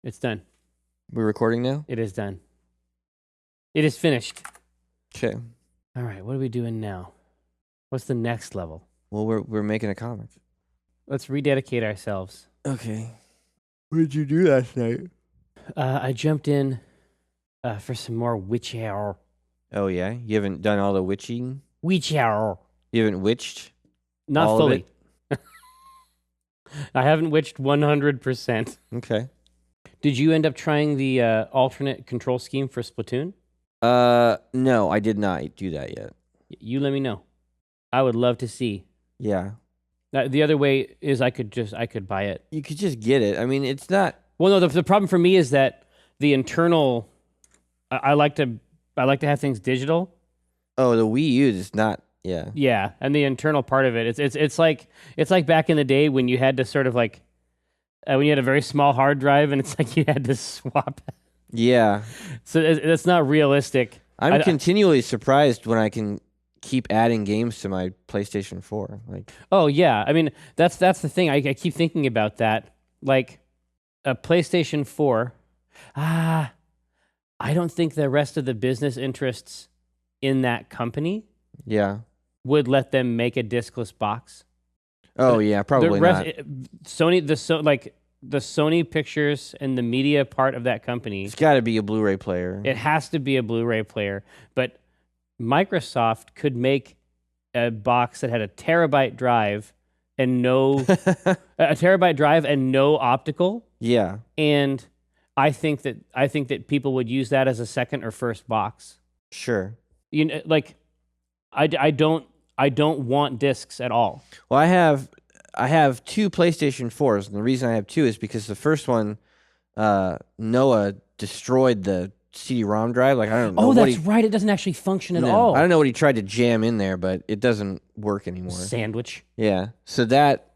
It's done. We're recording now? It is done. It is finished. Okay. All right, what are we doing now? What's the next level? Well, we're making a comic. Let's rededicate ourselves. Okay. What did you do last night? I jumped in for some more witch hour. Oh, yeah? You haven't done all the witching? Witch hour. You haven't witched? Not all fully. Of it? I haven't witched 100%. Okay. Did you end up trying the alternate control scheme for Splatoon? No, I did not do that yet. You let me know. I would love to see. Yeah. The other way is I could buy it. You could just get it. I mean, it's not... Well, no, the problem for me is that the internal... I like to have things digital. Oh, the Wii U is not... Yeah. Yeah, and the internal part of it, it's like back in the day when you had to sort of like when you had a very small hard drive and it's like you had to swap. Yeah. So it's not realistic. I'm continually surprised when I can keep adding games to my PlayStation 4. Like, oh yeah, I mean that's the thing. I keep thinking about that. Like a PlayStation 4. I don't think the rest of the business interests in that company yeah. would let them make a discless box. Oh, yeah, probably not. Sony, the Sony Pictures and the media part of that company. It's got to be a Blu-ray player. It has to be a Blu-ray player. But Microsoft could make a box that had a terabyte drive and no optical. Yeah. And I think that people would use that as a second or first box. Sure. You know, like I don't want discs at all. Well, I have two PlayStation 4s, and the reason I have two is because the first one, Noah destroyed the CD-ROM drive. Like, I don't know. Oh, that's right. It doesn't actually function at all. I don't know what he tried to jam in there, but it doesn't work anymore. Sandwich. Yeah. So that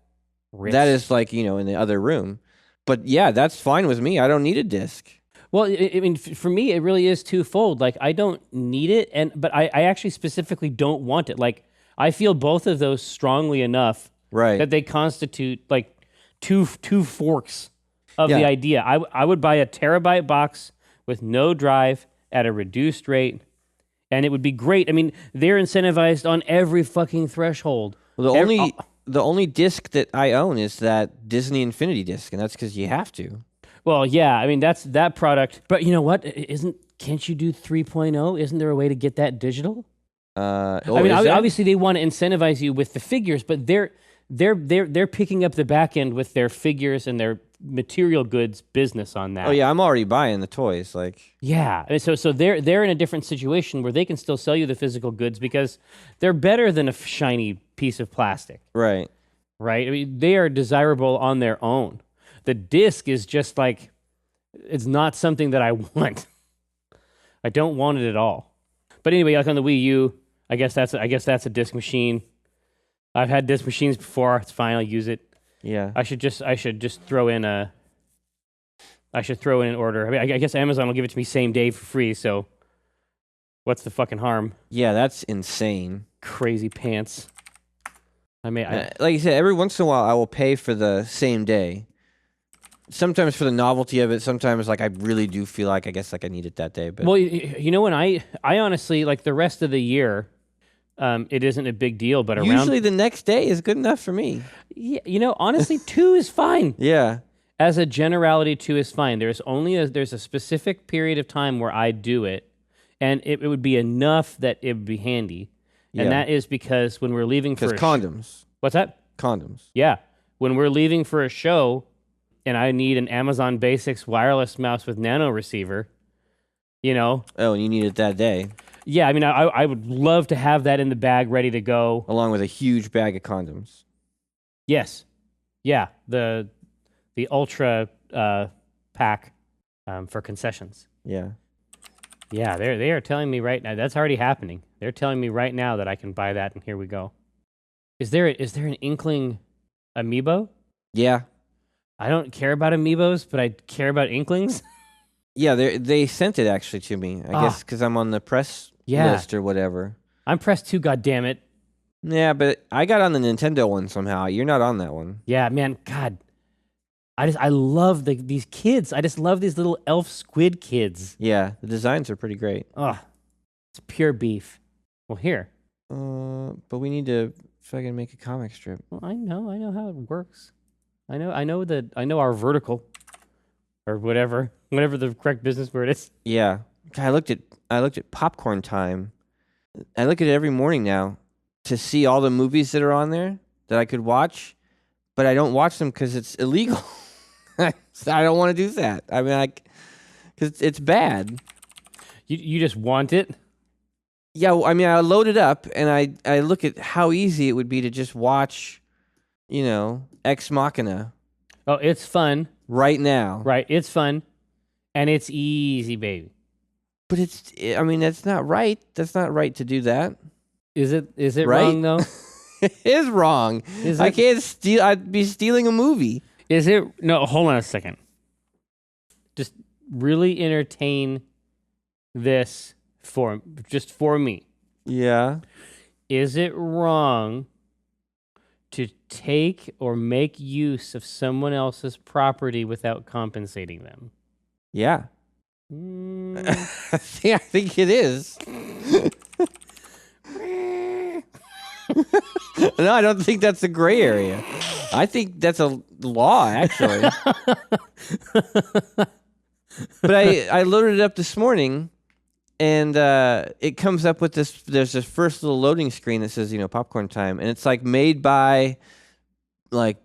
is like, in the other room. But yeah, that's fine with me. I don't need a disc. Well, I mean, for me, it really is twofold. Like, I don't need it, but I actually specifically don't want it. Like, I feel both of those strongly enough that they constitute like two forks of the idea. I would buy a terabyte box with no drive at a reduced rate, and it would be great. I mean, they're incentivized on every fucking threshold. Well, the only disc that I own is that Disney Infinity disc, and that's because you have to. Well, yeah, I mean, that's that product. But you know what? Can't you do 3.0? Isn't there a way to get that digital? I mean, obviously they want to incentivize you with the figures, but they're picking up the back end with their figures and their material goods business on that. Oh yeah, I'm already buying the toys. Like, yeah, I mean, so they're in a different situation where they can still sell you the physical goods because they're better than a shiny piece of plastic. Right. I mean, they are desirable on their own. The disc is just like, it's not something that I want. I don't want it at all. But anyway, like on the Wii U, I guess that's a disc machine. I've had disc machines before. It's fine. I'll use it. Yeah. I should just throw in an order. I mean, I guess Amazon will give it to me same day for free. So, what's the fucking harm? Yeah, that's insane. Crazy pants. Like you said, every once in a while I will pay for the same day. Sometimes for the novelty of it. Sometimes like I really do feel like I need it that day. But well, you know, when I honestly like the rest of the year. It isn't a big deal, but usually the next day is good enough for me. Yeah, you know, honestly, 2 is fine. Yeah, as a generality, 2 is fine. There's a specific period of time where I do it, and it would be enough that it would be handy, and that is because when we're leaving for condoms. What's that? Condoms. Yeah, when we're leaving for a show, and I need an Amazon Basics wireless mouse with nano receiver, you know. Oh, and you need it that day. Yeah, I mean, I would love to have that in the bag ready to go. Along with a huge bag of condoms. Yes. Yeah, the Ultra pack for concessions. Yeah. Yeah, they are telling me right now, that's already happening. They're telling me right now that I can buy that, and here we go. Is there an Inkling amiibo? Yeah. I don't care about amiibos, but I care about Inklings. Yeah, they sent it actually to me. I guess because I'm on the press list or whatever. I'm press 2, goddammit. Yeah, but I got on the Nintendo one somehow. You're not on that one. Yeah, man, God. I love these kids. I just love these little elf squid kids. Yeah, the designs are pretty great. Oh, it's pure beef. Well, here. But we need to fucking make a comic strip. Well, I know how it works. I know our vertical, or whatever the correct business word is. Yeah, I looked at Popcorn Time. I look at it every morning now to see all the movies that are on there that I could watch, but I don't watch them because it's illegal. I don't want to do that. I mean, because it's bad. You just want it? Yeah, I mean, I load it up and I look at how easy it would be to just watch, Ex Machina. Oh, it's fun. Right now. Right, it's fun. And it's easy, baby. But that's not right. That's not right to do that. Is it right? wrong, though? It is wrong. I can't steal. I'd be stealing a movie. Is it? No, hold on a second. Just really entertain this for me. Yeah. Is it wrong to take or make use of someone else's property without compensating them? Yeah. I think it is. No, I don't think that's a gray area. I think that's a law, actually. But I loaded it up this morning, and it comes up with this. There's this first little loading screen that says, Popcorn Time, and it's like made by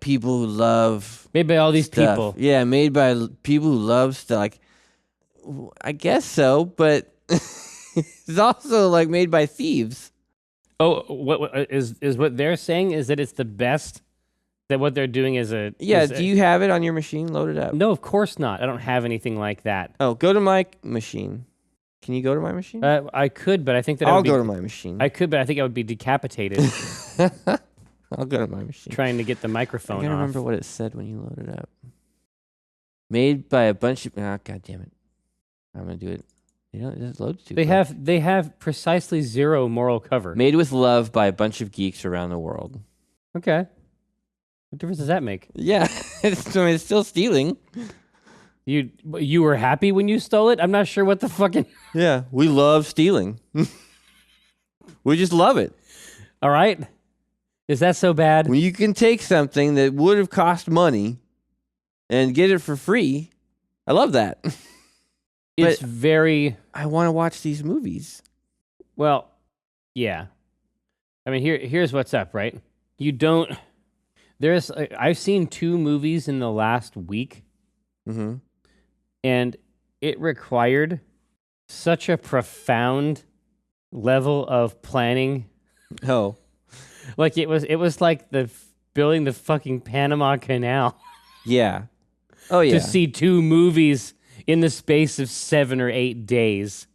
people who love made by all these stuff. people. Yeah, made by people who love stuff. Like, I guess so, but it's also made by thieves. Oh, what is what they're saying is that it's the best. That what they're doing is a... Yeah, do you have it on your machine loaded up? No, of course not. I don't have anything like that. Oh, go to my machine. Can you go to my machine? I could, but I think that I'll go to my machine. I could, but I think I would be decapitated. I'll go to my machine. Trying to get the microphone off. I can't remember what it said when you loaded up. Made by a bunch of... God damn it. I'm going to do it. It just loads too quick. They have precisely zero moral cover. Made with love by a bunch of geeks around the world. Okay. What difference does that make? Yeah, it's still stealing. You were happy when you stole it? I'm not sure what the fucking... Yeah, we love stealing. We just love it. All right. Is that so bad? When you can take something that would have cost money and get it for free, I love that. It's very... I want to watch these movies. Well, yeah. I mean, here's what's up, right? You don't... I've seen 2 movies in the last week, and it required such a profound level of planning. Oh, it was like building the fucking Panama Canal. Yeah. Oh yeah. To see 2 movies in the space of 7 or 8 days.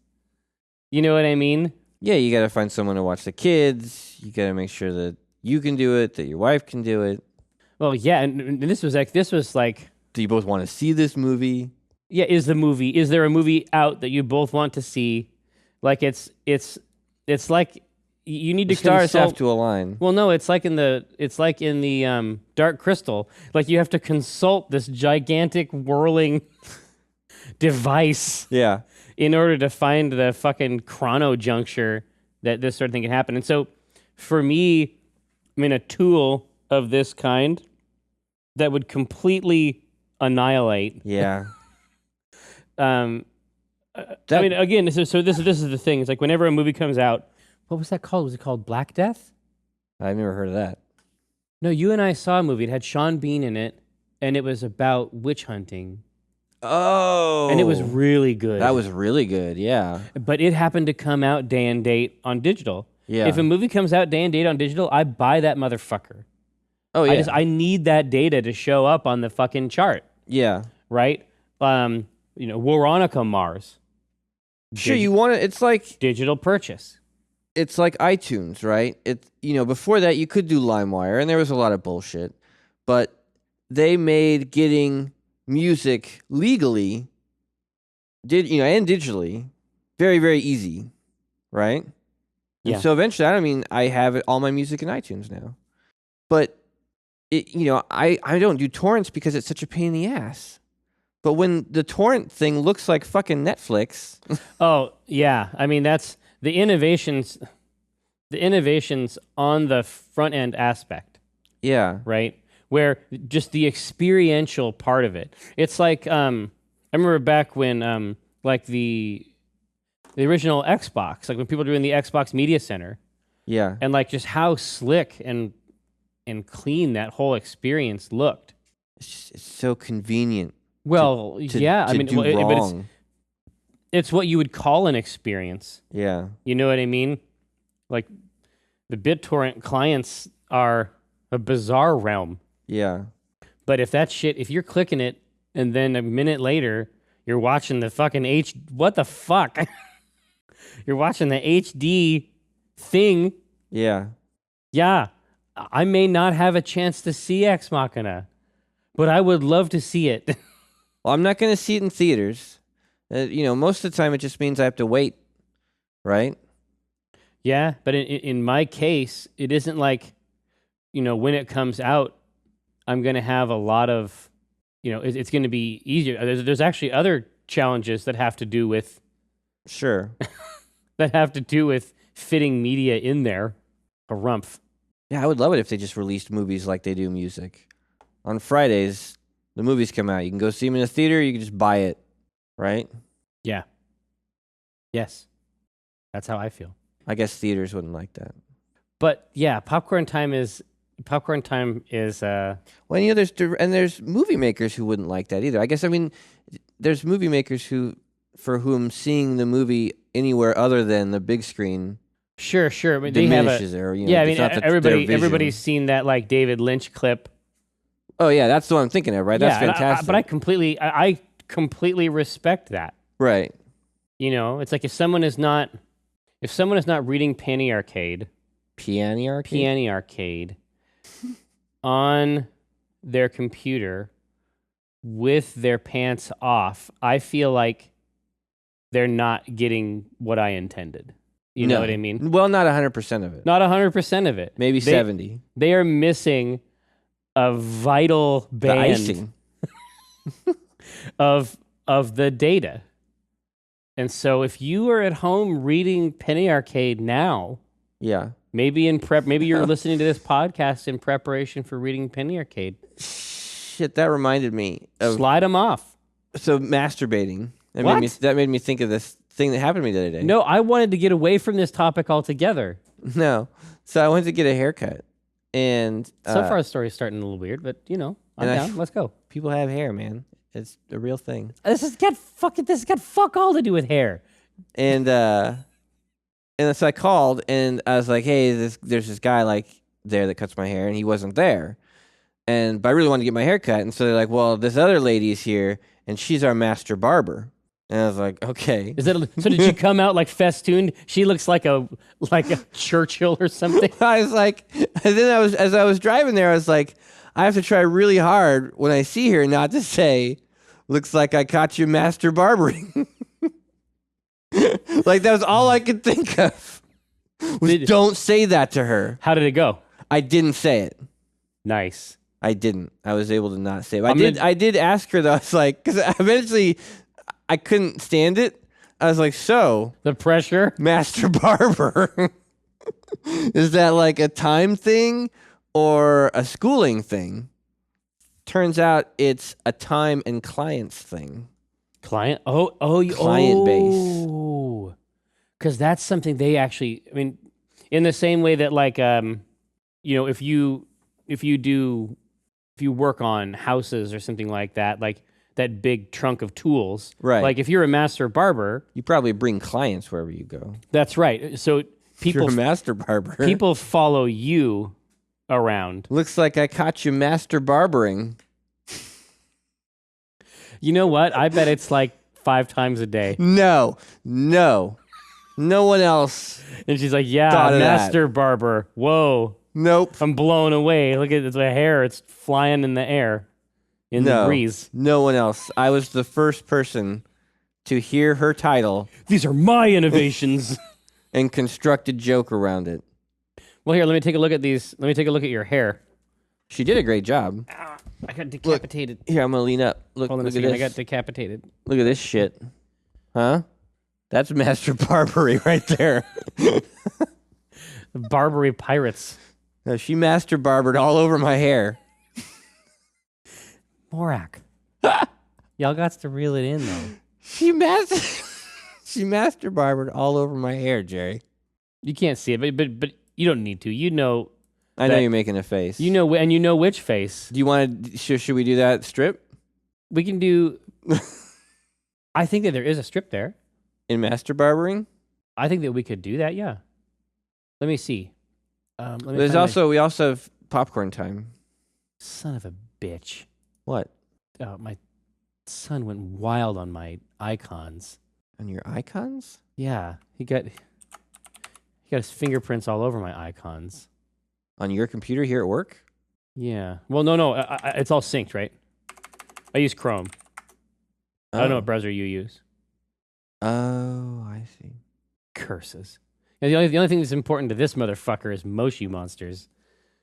You know what I mean? Yeah, you got to find someone to watch the kids. You got to make sure that you can do it, that your wife can do it. Well, yeah, and this was like. Do you both want to see this movie? Yeah, is there a movie out that you both want to see? It's like you need to stars consult. have to align. Well, no, it's like in the Dark Crystal. Like you have to consult this gigantic whirling device. Yeah. In order to find the fucking chrono juncture that this sort of thing can happen. And so, for me, a tool of this kind that would completely annihilate. Yeah. Again, so this is the thing. It's like whenever a movie comes out, what was that called? Was it called Black Death? I've never heard of that. No, you and I saw a movie. It had Sean Bean in it, and it was about witch hunting. Oh. And it was really good. That was really good, yeah. But it happened to come out day and date on digital. Yeah. If a movie comes out day and date on digital, I buy that motherfucker. Oh, yeah. I need that data to show up on the fucking chart. Yeah. Right? Veronica Mars. Sure, you want it. It's like digital purchase. It's like iTunes, right? Before that you could do LimeWire, and there was a lot of bullshit, but they made getting music legally, and digitally, very, very easy, right? Yeah. And so eventually, I have all my music in iTunes now, but I don't do torrents because it's such a pain in the ass. But when the torrent thing looks like fucking Netflix. Oh, yeah. I mean, that's the innovations on the front end aspect. Yeah. Right? Where just the experiential part of it. It's like, I remember back when, like the original Xbox, like when people were doing the Xbox Media Center. Yeah. And like just how slick and clean that whole experience looked. It's so convenient. Well, yeah. I mean, but it's what you would call an experience. Yeah. You know what I mean? Like the BitTorrent clients are a bizarre realm. Yeah. But if you're clicking it and then a minute later you're watching the fucking what the fuck? You're watching the HD thing. Yeah. Yeah. I may not have a chance to see Ex Machina, but I would love to see it. Well, I'm not going to see it in theaters. Most of the time it just means I have to wait, right? Yeah, but in my case, it isn't like, when it comes out, I'm going to have a lot of, it's going to be easier. There's actually other challenges that have to do with... Sure. that have to do with fitting media in there. Harumph. Yeah, I would love it if they just released movies like they do music. On Fridays, the movies come out. You can go see them in a theater, you can just buy it, right? Yeah. Yes. That's how I feel. I guess theaters wouldn't like that. But yeah, popcorn time is well, there's movie makers who wouldn't like that either. I guess there's movie makers for whom seeing the movie anywhere other than the big screen sure. I mean, diminishes everybody's seen that like David Lynch clip. Oh yeah, that's the one I'm thinking of, right? That's fantastic. But I completely respect that. Right. It's like if someone is not reading Penny Arcade on their computer with their pants off, I feel like they're not getting what I intended. You know what I mean? Well, not 100% of it. Not 100% of it. Maybe 70. They are missing a vital band the icing. of the data. And so if you are at home reading Penny Arcade now, yeah, maybe you're listening to this podcast in preparation for reading Penny Arcade. Shit, that reminded me of slide them off. So masturbating. That made me think of this thing that happened to me the other day. No, I wanted to get away from this topic altogether. No. So I went to get a haircut. And so far the story's starting a little weird, but I'm down. Let's go. People have hair, man. It's a real thing. This has got fuck all to do with hair. And so I called and I was like, hey, there's this guy like there that cuts my hair, and he wasn't there. But I really wanted to get my hair cut. And so they're like, well, this other lady's here and she's our master barber. And I was like, okay. So did she come out like festooned? She looks like a Churchill or something. I was like, and then as I was driving there, I was like, I have to try really hard when I see her not to say, looks like I caught you master barbering. Like that was all I could think of. Don't say that to her. How did it go? I didn't say it. Nice. I didn't. I was able to not say it. I did ask her though. I was like, because eventually I couldn't stand it. I was like, so the pressure, master barber, is that like a time thing or a schooling thing? Turns out it's a time and clients thing. Client base. Because that's something they actually. I mean, in the same way that like if you work on houses or something like that, like that big trunk of tools, right? Like if you're a master barber, you probably bring clients wherever you go. That's right. So people, you're a master barber. People follow you around. Looks like I caught you master barbering. You know what? I bet it's like 5 times a day. No one else. And she's like, yeah, master barber. Whoa. Nope. I'm blown away. Look at the hair. It's flying in the air. In the breeze. No one else. I was the first person to hear her title. These are my innovations. And construct a joke around it. Well, here, let me take a look at these. Let me take a look at your hair. She did a great job. I got decapitated. Here, I'm gonna lean up. Look, Hold on a look at second. this. I got decapitated. Look at this shit. Huh? That's master barbery right there. Barbary pirates. No, she master barbered all over my hair. Morak. Y'all got to reel it in, though. She master barbered all over my hair, Jerry. You can't see it, but you don't need to. You know. I know you're making a face. You know, and you know which face. Do you want to? Should we do that strip? We can do. I think that there is a strip there. In master barbering? I think that we could do that. Yeah. Let me see. We also have popcorn time. Son of a bitch. What? My son went wild on my icons. On your icons? Yeah, he got his fingerprints all over my icons. On your computer here at work? Yeah. Well, no, it's all synced, right? I use Chrome. I don't know what browser you use. Oh, I see. Curses. Now, the only thing that's important to this motherfucker is Moshi monsters.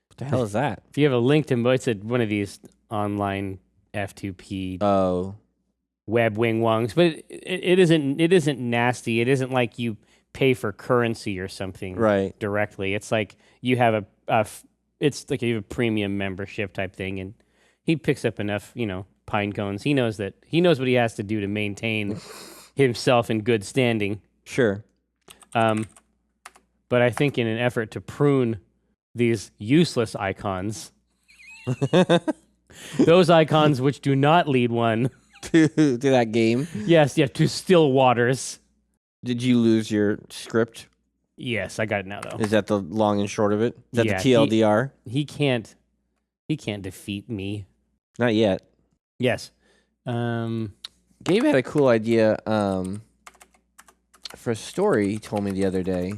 What the hell is that? If you have a link to it's one of these online F2P web wing wongs, but it isn't nasty. It isn't like you pay for currency or something directly. It's like you have it's like you have a premium membership type thing, and he picks up enough, pine cones. He knows what he has to do to maintain himself in good standing. Sure. But I think in an effort to prune these useless icons, those icons which do not lead one to that game. Yes, to still waters. Did you lose your script? Yes, I got it now though. Is that the long and short of it? Is that the TLDR? He can't defeat me. Not yet. Yes. Gabe had a cool idea for a story he told me the other day.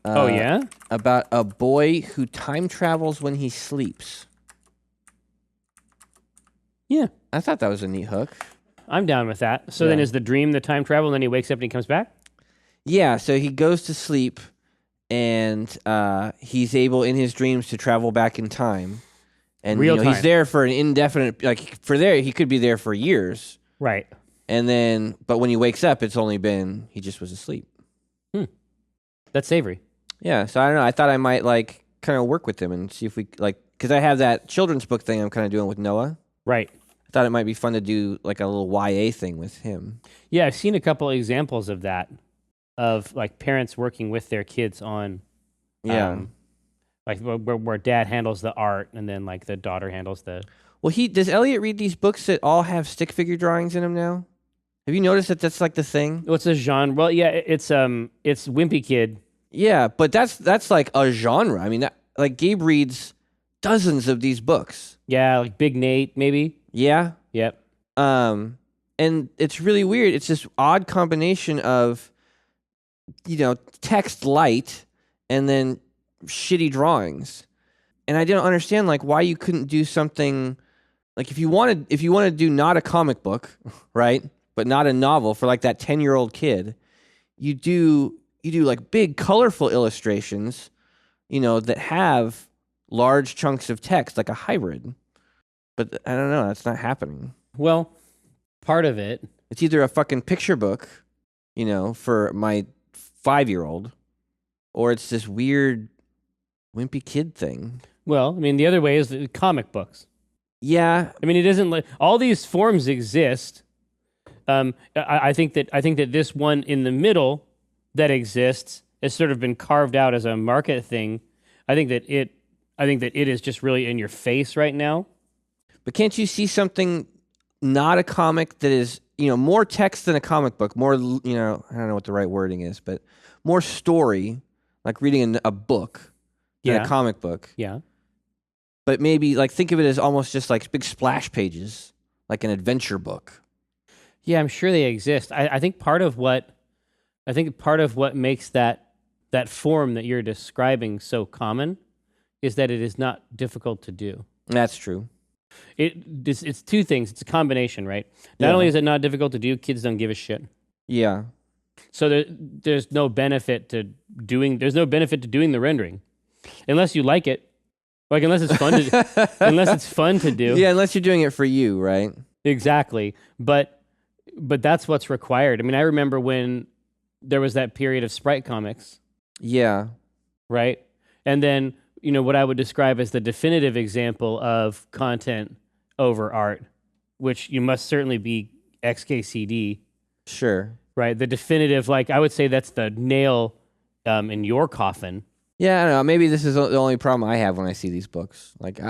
Oh yeah? About a boy who time travels when he sleeps. Yeah. I thought that was a neat hook. I'm down with that. So then is the dream the time travel and then he wakes up and he comes back? Yeah, so he goes to sleep and he's able in his dreams to travel back in time. And Real time. He's there for an indefinite he could be there for years. Right. And then but when he wakes up he just was asleep. That's savory. Yeah, so I don't know. I thought I might kind of work with him and see if we because I have that children's book thing I'm kind of doing with Noah. Right. I thought it might be fun to do a little YA thing with him. Yeah, I've seen a couple of examples of that, of parents working with their kids on, where dad handles the art and then the daughter handles the. Well, does Elliot read these books that all have stick figure drawings in them now? Have you noticed that that's the thing? What's a genre? Well, yeah, it's Wimpy Kid. Yeah, but that's a genre. I mean, Gabe reads dozens of these books. Yeah, Big Nate, maybe. Yeah. Yep. And it's really weird. It's this odd combination of, text light and then shitty drawings. And I didn't understand why you couldn't do something if you wanted to do not a comic book, right? But not a novel for that 10-year-old kid. You do big colorful illustrations, that have large chunks of text like a hybrid. But I don't know, that's not happening. Well, part of it. It's either a fucking picture book, for my 5-year-old, or it's this weird wimpy kid thing. Well, I mean, the other way is the comic books. Yeah. I mean, it isn't all these forms exist. I think that this one in the middle that exists has sort of been carved out as a market thing. I think that it is just really in your face right now. But can't you see something not a comic that is, more text than a comic book, more, I don't know what the right wording is, but more story, like reading a book than a comic book. Yeah. But maybe think of it as almost just big splash pages, like an adventure book. Yeah, I'm sure they exist. I think part of what makes that form that you're describing so common is that it is not difficult to do. That's true. It's two things. It's a combination, right? Not only is it not difficult to do, kids don't give a shit. Yeah. So there's no benefit to doing the rendering, unless you like it. Like unless it's fun to unless it's fun to do. Yeah, unless you're doing it for you, right? Exactly. But that's what's required. I mean, I remember when there was that period of Sprite comics. Yeah. Right? And then, what I would describe as the definitive example of content over art, which you must certainly be XKCD. Sure. Right? The definitive, like, I would say that's the nail in your coffin. Yeah, I don't know. Maybe this is the only problem I have when I see these books. Like,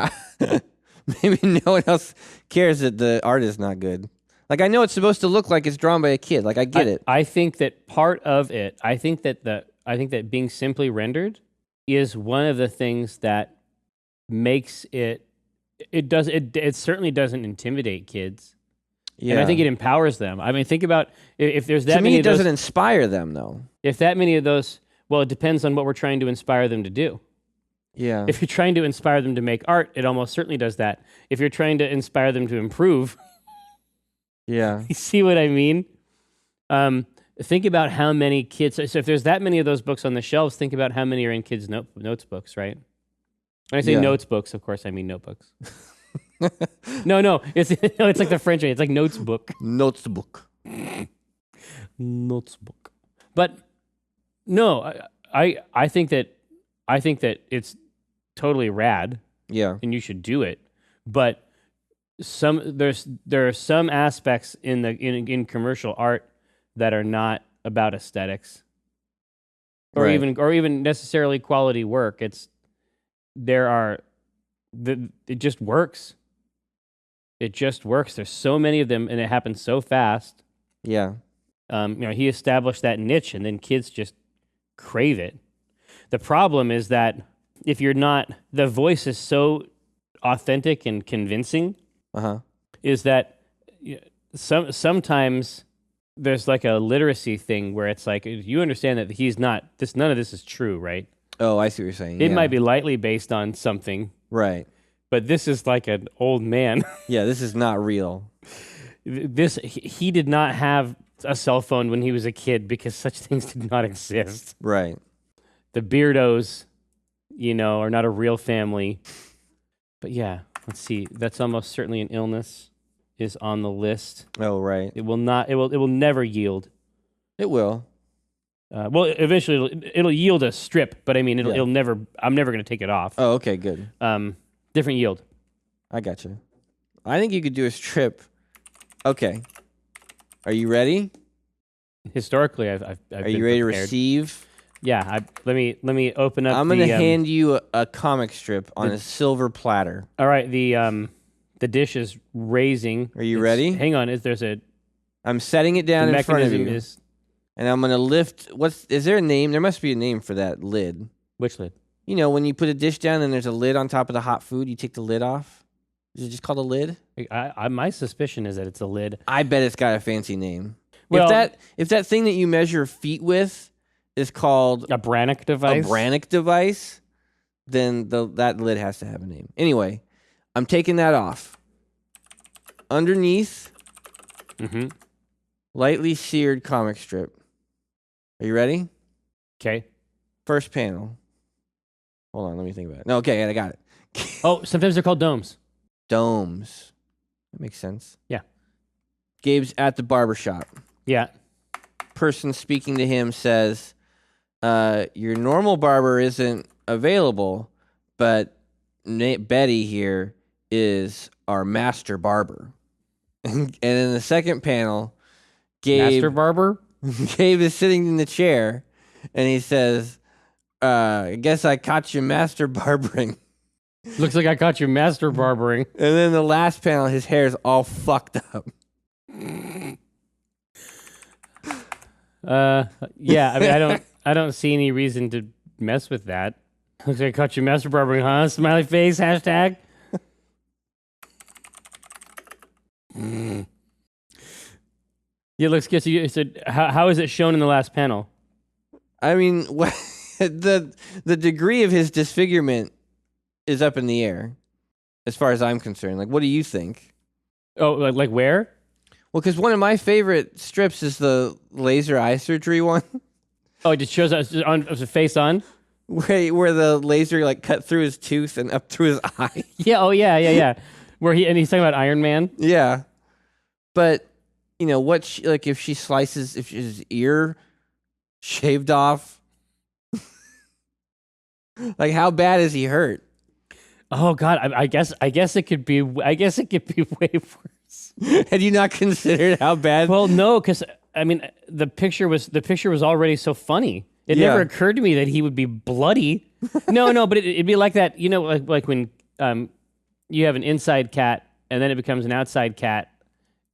maybe no one else cares that the art is not good. Like, I know it's supposed to look like it's drawn by a kid. Like, I get it. I think that part of it, I think that being simply rendered is one of the things that makes it certainly doesn't intimidate kids. Yeah. And I think it empowers them. I mean, think about if there's that many of those. To me, it doesn't inspire them, though. If that many of those, well, it depends on what we're trying to inspire them to do. Yeah. If you're trying to inspire them to make art, it almost certainly does that. If you're trying to inspire them to improve. Yeah. You see what I mean? Think about how many kids. So if there's that many of those books on the shelves, think about how many are in kids' notes books, right? When I say notes books, of course, I mean notebooks. No, it's like the French way. It's like notes book. Notes book. Notes book. But no, I think that it's totally rad. Yeah. And you should do it. But there are some aspects in commercial art that are not about aesthetics, or right. even necessarily quality work. It just works. It just works. There's so many of them, and it happens so fast. Yeah. He established that niche, and then kids just crave it. The problem is that if you're not, the voice is so authentic and convincing. Is that sometimes there's like a literacy thing where it's like, you understand that he's not, none of this is true, right? Oh, I see what you're saying. It might be lightly based on something. Right. But this is like an old man. Yeah, this is not real. He did not have a cell phone when he was a kid because such things did not exist. Right. The Beardos, are not a real family. But yeah, let's see. That's almost certainly an illness is on the list. Oh, right. It will not. It will never yield. It will. Well, eventually it'll yield a strip, but I mean, it'll never. I'm never going to take it off. Oh, okay, good. Different yield. I got you. I think you could do a strip. Okay. Are you ready? Historically, I've Are been you ready prepared. to receive? Yeah. Let me open up. I'm going to hand you a comic strip on a silver platter. All right. The dish is raising. Are you ready? Hang on. I'm setting it down in front of you. Is, and I'm going to lift. Is there a name? There must be a name for that lid. Which lid? When you put a dish down and there's a lid on top of the hot food, you take the lid off. Is it just called a lid? My suspicion is that it's a lid. I bet it's got a fancy name. Well, if that thing that you measure feet with is called a Brannock device, then that lid has to have a name. Anyway, I'm taking that off. Underneath, lightly seared comic strip. Are you ready? Okay. First panel. Hold on, let me think about it. No, okay, I got it. Oh, sometimes they're called domes. Domes. That makes sense. Yeah. Gabe's at the barbershop. Yeah. Person speaking to him says, your normal barber isn't available, but Betty here is our master barber. And in the second panel, Master barber? Gabe is sitting in the chair, and he says, I guess I caught you master barbering. Looks like I caught you master barbering. And then the last panel, his hair's all fucked up. Yeah, I mean, I don't see any reason to mess with that. Looks like I caught you master barbering, huh? Smiley face, hashtag. Yeah, it looks good. So how is it shown in the last panel? I mean, the degree of his disfigurement is up in the air, as far as I'm concerned. Like, what do you think? Oh, like where? Well, because one of my favorite strips is the laser eye surgery one. Oh, it just shows us on the face on. where the laser like cut through his tooth and up through his eye. Yeah. Oh yeah. Yeah. Yeah. He's talking about Iron Man. Yeah, but what? If she slices, if his ear shaved off, like how bad is he hurt? Oh God. I guess it could be. I guess it could be way worse. Had you not considered how bad? Well, no, because I mean, the picture was already so funny. It never occurred to me that he would be bloody. No, but it'd be like that. Like when you have an inside cat and then it becomes an outside cat,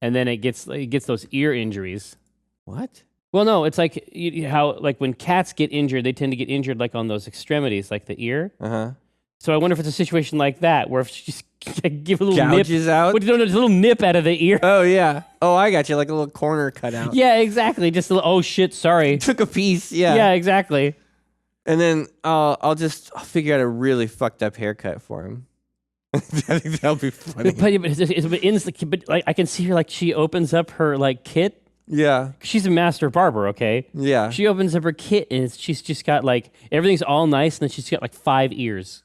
and then it gets those ear injuries. What? Well, no, it's like how like when cats get injured, they tend to get injured like on those extremities, like the ear. So I wonder if it's a situation like that, where if she just give a little gouges nip out. What, no, just a little nip out of the ear. Oh yeah. Oh, I got you. Like a little corner cut out. Yeah, exactly. Just a little. Oh shit, sorry. Took a piece. Yeah. Yeah, exactly. And then I'll figure out a really fucked up haircut for him. I think that'll be funny. But like I can see her like she opens up her like kit. Yeah. She's a master barber, okay? Yeah. She opens up her kit and she's just got like everything's all nice and then she's got like 5 ears.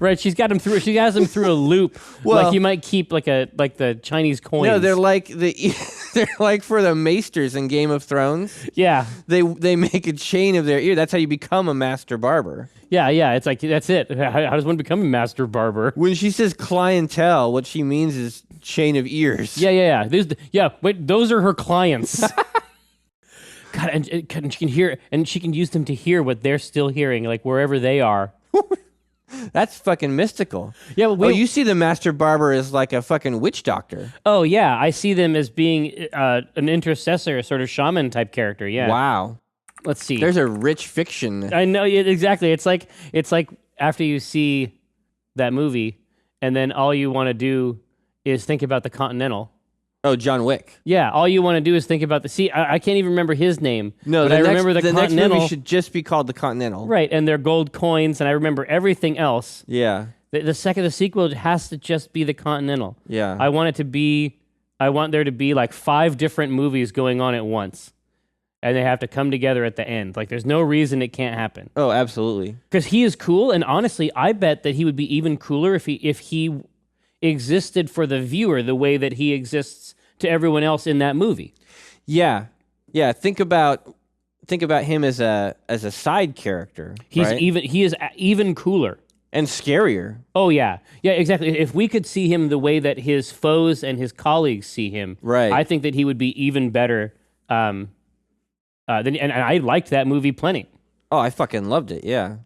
Right, she has them through a loop. Well, like you might keep like the Chinese coins. No, they're like they're like for the maesters in Game of Thrones. Yeah. They make a chain of their ear. That's how you become a master barber. Yeah. It's like that's it. How does one become a master barber? When she says clientele, what she means is chain of ears. Yeah. Wait, those are her clients. God, and she can hear, and she can use them to hear what they're still hearing, like wherever they are. That's fucking mystical. Yeah, you see the master barber as like a fucking witch doctor. Oh yeah, I see them as being an intercessor, a sort of shaman type character. Yeah. Wow. Let's see. There's a rich fiction. I know exactly. It's like after you see that movie, and then all you want to do is think about the Continental. Oh, John Wick. Yeah, all you want to do is think about I can't even remember his name. No, but I remember the Continental. Next movie should just be called the Continental. Right, and their gold coins, and I remember everything else. Yeah. The sequel has to just be the Continental. Yeah. I want there to be like 5 different movies going on at once. And they have to come together at the end. Like, there's no reason it can't happen. Oh, absolutely. Because he is cool, and honestly, I bet that he would be even cooler if he existed for the viewer the way that he exists to everyone else in that movie. Yeah. Think about him as a side character. He is even cooler and scarier. Oh yeah, exactly. If we could see him the way that his foes and his colleagues see him, right, I think that he would be even better. And I liked that movie plenty. Oh, I fucking loved it. Yeah.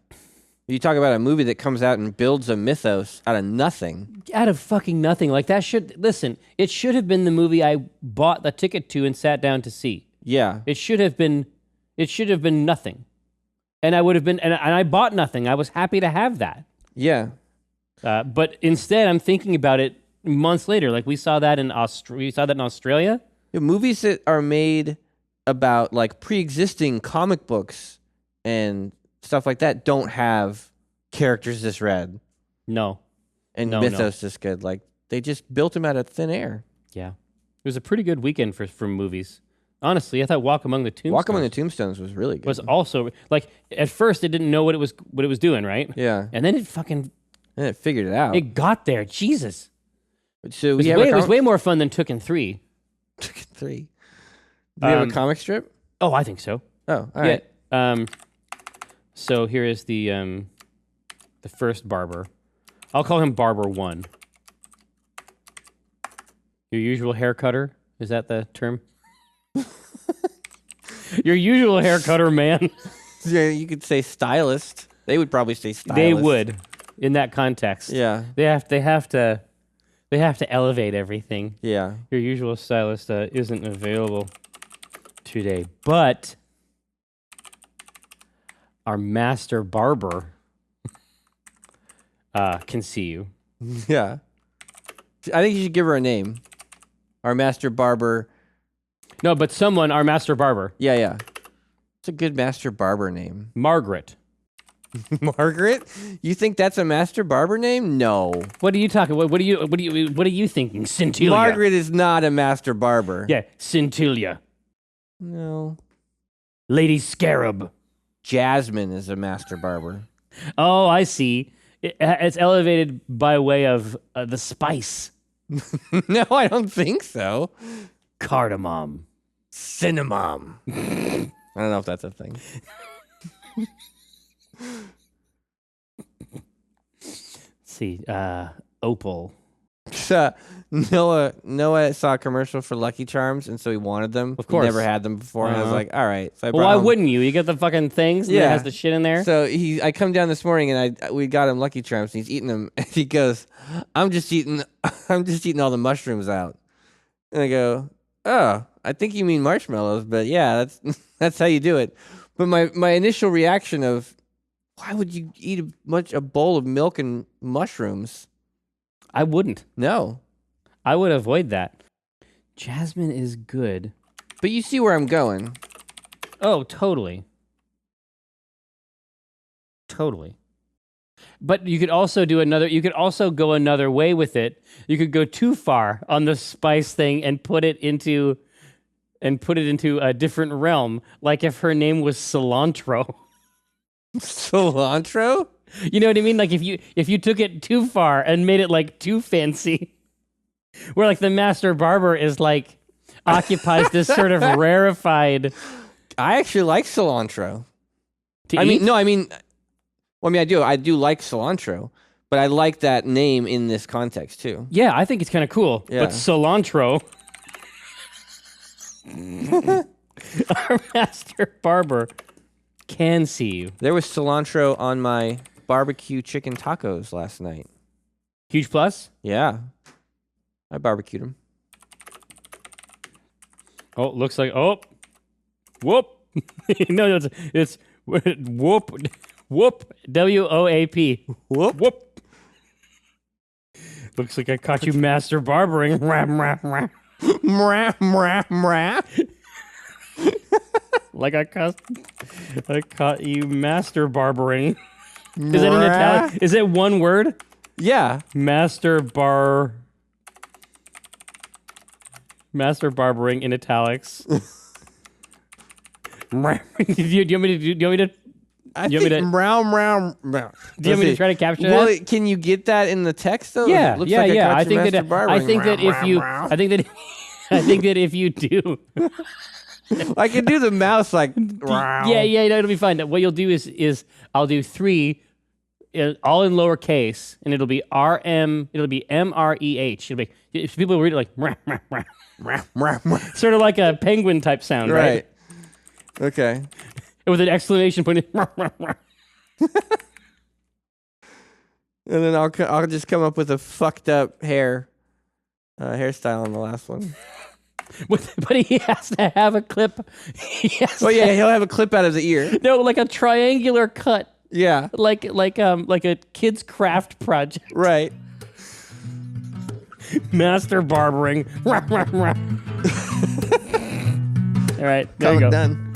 You talk about a movie that comes out and builds a mythos out of nothing. Out of fucking nothing. Like it should have been the movie I bought the ticket to and sat down to see. Yeah. It should have been nothing. And I would have been, and I bought nothing. I was happy to have that. Yeah. But instead, I'm thinking about it months later. Like we saw that in Australia. Movies that are made about like pre-existing comic books and stuff like that don't have characters this rad. No. And mythos this good. Like they just built them out of thin air. Yeah. It was a pretty good weekend for movies. Honestly, I thought Walk Among the Tombstones. Walk Among the Tombstones was really good. Was also like at first it didn't know what it was doing, right? Yeah. And then it figured it out. It got there. Jesus. So it was way more fun than Tooken 3. Tooken 3. Do we have a comic strip? Oh, I think so. Oh, all right. So here is the first barber. I'll call him Barber 1. Your usual hair cutter? Is that the term? Your usual hair cutter, man. Yeah, you could say stylist. They would probably say stylist. They would, in that context. Yeah. They have to elevate everything. Yeah. Your usual stylist isn't available today, but our master barber can see you. Yeah. I think you should give her a name. Our master barber. No, but our master barber. Yeah. It's a good master barber name. Margaret. Margaret? You think that's a master barber name? No. What are you talking? What are you thinking? Scintilia. Margaret is not a master barber. Yeah, Scintilia. No. Lady Scarab. Jasmine is a master barber. Oh, I see. It's elevated by way of the spice. No, I don't think so. Cardamom. Cinnamon. I don't know if that's a thing. Let's see. Opal. Noah saw a commercial for Lucky Charms, and so he wanted them. Of course. He never had them before, and I was like, all right. So I Well, why wouldn't you? You get the fucking things and it has the shit in there? So I come down this morning, and we got him Lucky Charms, and he's eating them, and he goes, I'm just eating all the mushrooms out. And I go, oh, I think you mean marshmallows, but yeah, that's how you do it. But my initial reaction of, why would you eat a bowl of milk and mushrooms? I wouldn't. No. I would avoid that. Jasmine is good. But you see where I'm going. Oh, totally. Totally. But you could also go another way with it. You could go too far on the spice thing and put it into a different realm, like if her name was cilantro. Cilantro? You know what I mean? Like if you took it too far and made it like too fancy, where like the master barber is like occupies this sort of rarefied. I actually like cilantro. I do like cilantro, but I like that name in this context too. Yeah, I think it's kind of cool. Yeah. But cilantro, our master barber can see you. There was cilantro on my barbecue chicken tacos last night. Huge plus? Yeah. I barbecued them. Oh, looks like, whoop. No, it's whoop, W-O-A-P. Whoop. Looks like I caught you master barbering. Like I caught you master barbering. Is that in italic? Is it one word? Yeah. Master barbering in italics. Do you want me to? Do you want me to try to capture that? Well, can you get that in the text though? Yeah, It looks yeah, like yeah. I think that if you do, I can do the mouse like. yeah, it'll be fine. What you'll do is I'll do 3, all in lowercase, and it'll be RM. It'll be MREH. It'll be people will read it like sort of like a penguin type sound, right? Okay. With an exclamation point. And then I'll just come up with a fucked up hairstyle on the last one. But he has to have a clip. He'll have a clip out of the ear. No, like a triangular cut. Yeah. Like a kid's craft project. Right. Master barbering. All right, there you go. Done.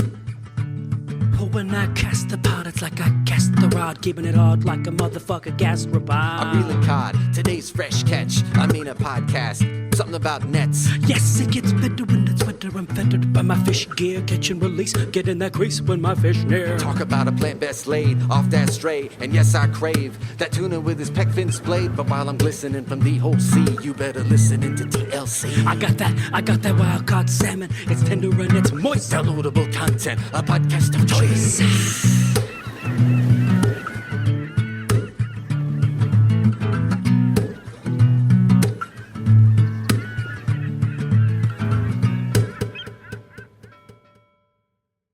When I cast the pot, it's like I cast the rod, keeping it hard like a motherfucker gas robot. I'm reeling cod, today's fresh catch. I mean a podcast, something about nets. Yes, it gets better when it's winter. I'm fettered by my fish gear, catch and release, get in that crease when my fish near. Talk about a plant best laid off that stray, and yes, I crave that tuna with his peck fin splayed. But while I'm glistening from the whole sea, you better listen into TLC. I got that wild caught salmon. It's tender and it's moist. Downloadable content, a podcast of choice.